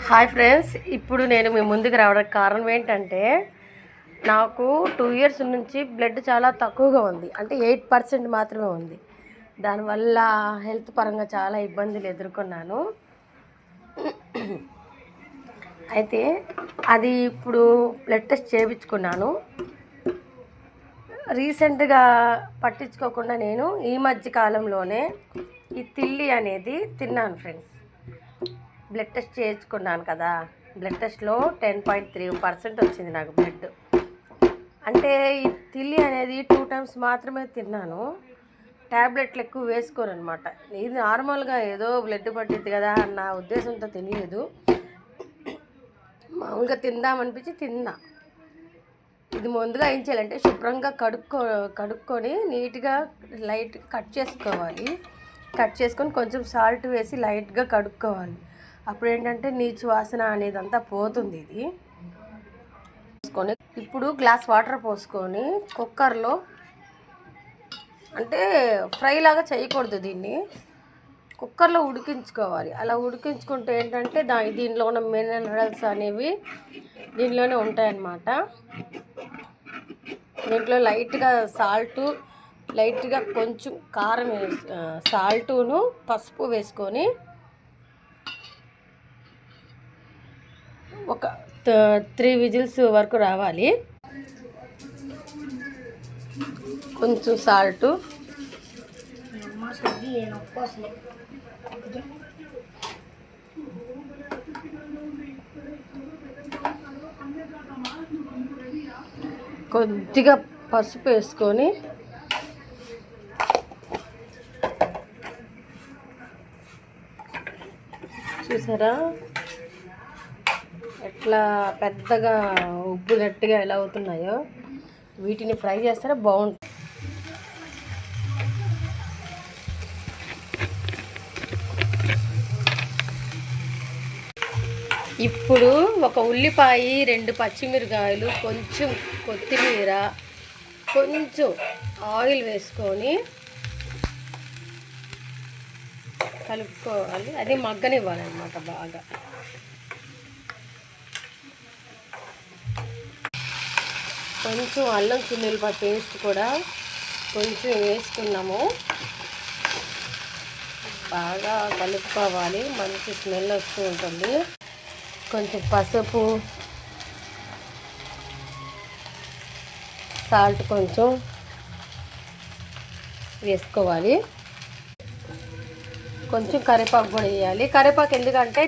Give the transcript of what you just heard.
Hi friends, ఇప్పుడు నేను మీ ముందుకు రావడానికి కారణం ఏంటంటే నాకు 2 ఇయర్స్ నుంచి బ్లడ్ చాలా తక్కువగా ఉంది. అంటే 8% మాత్రమే ఉంది. దానివల్ల హెల్త్ పరంగా చాలా ఇబ్బందులు ఎదుర్కొన్నాను. అయితే అది ఇప్పుడు బ్లడ్ టెస్ట్ చేయించుకున్నాను. రీసెంట్గా పట్టించుకోకుండా నేను ఈ మధ్య కాలంలోనే ఈ తిల్లి అనేది తిన్నాను ఫ్రెండ్స్. బ్లడ్ టెస్ట్ చేయించుకున్నాను కదా, బ్లడ్ టెస్ట్లో 10.3% వచ్చింది నాకు బ్లడ్. అంటే ఈ తిల్లి అనేది 2 టైమ్స్ మాత్రమే తిన్నాను. ట్యాబ్లెట్లు ఎక్కువ వేసుకోను అనమాట. ఇది నార్మల్గా ఏదో బ్లడ్ పట్టింది కదా అన్న ఉద్దేశంతో తెలియదు, మామూలుగా తిందామనిపించి తిన్నా. ఇది ముందుగా ఏం చేయాలంటే శుభ్రంగా కడుక్కొని నీట్గా లైట్ కట్ చేసుకోవాలి. కట్ చేసుకొని కొంచెం సాల్ట్ వేసి లైట్గా కడుక్కోవాలి. అప్పుడు ఏంటంటే నీచు వాసన అనేది అంతా పోతుంది. ఇది పోసుకొని ఇప్పుడు గ్లాస్ వాటర్ పోసుకొని కుక్కర్లో, అంటే ఫ్రై లాగా చేయకూడదు, దీన్ని కుక్కర్లో ఉడికించుకోవాలి. అలా ఉడికించుకుంటే ఏంటంటే దీనిలో ఉన్న మినరల్స్ అనేవి దీనిలోనే ఉంటాయన్నమాట. దీంట్లో లైట్గా సాల్టు, లైట్గా కొంచెం కారం సాల్టును పసుపు వేసుకొని ఒక 3 విజిల్స్ వరకు రావాలి. కొంచెం సాల్టు, కొద్దిగా పసుపు వేసుకొని చూసారా ఎట్లా పెద్దగా ఉబ్బునట్టుగా ఎలా అవుతున్నాయో, వీటిని ఫ్రై చేస్తే బాగుంటుంది. ఇప్పుడు ఒక ఉల్లిపాయ, 2 పచ్చిమిరకాయలు, కొంచెం కొత్తిమీర, కొంచెం ఆయిల్ వేసుకొని కలుపుకోవాలి. అది మగ్గనివ్వాలన్నమాట బాగా. కొంచెం అల్లం చిన్నులపాయ పేస్ట్ కూడా కొంచెం వేసుకున్నాము. బాగా కలుపుకోవాలి, మంచి స్మెల్ వస్తూ ఉంటుంది. కొంచెం పసుపు, సాల్ట్ కొంచెం వేసుకోవాలి. కొంచెం కరివేపాకు కూడా వేయాలి. కరివేపాకు ఎందుకంటే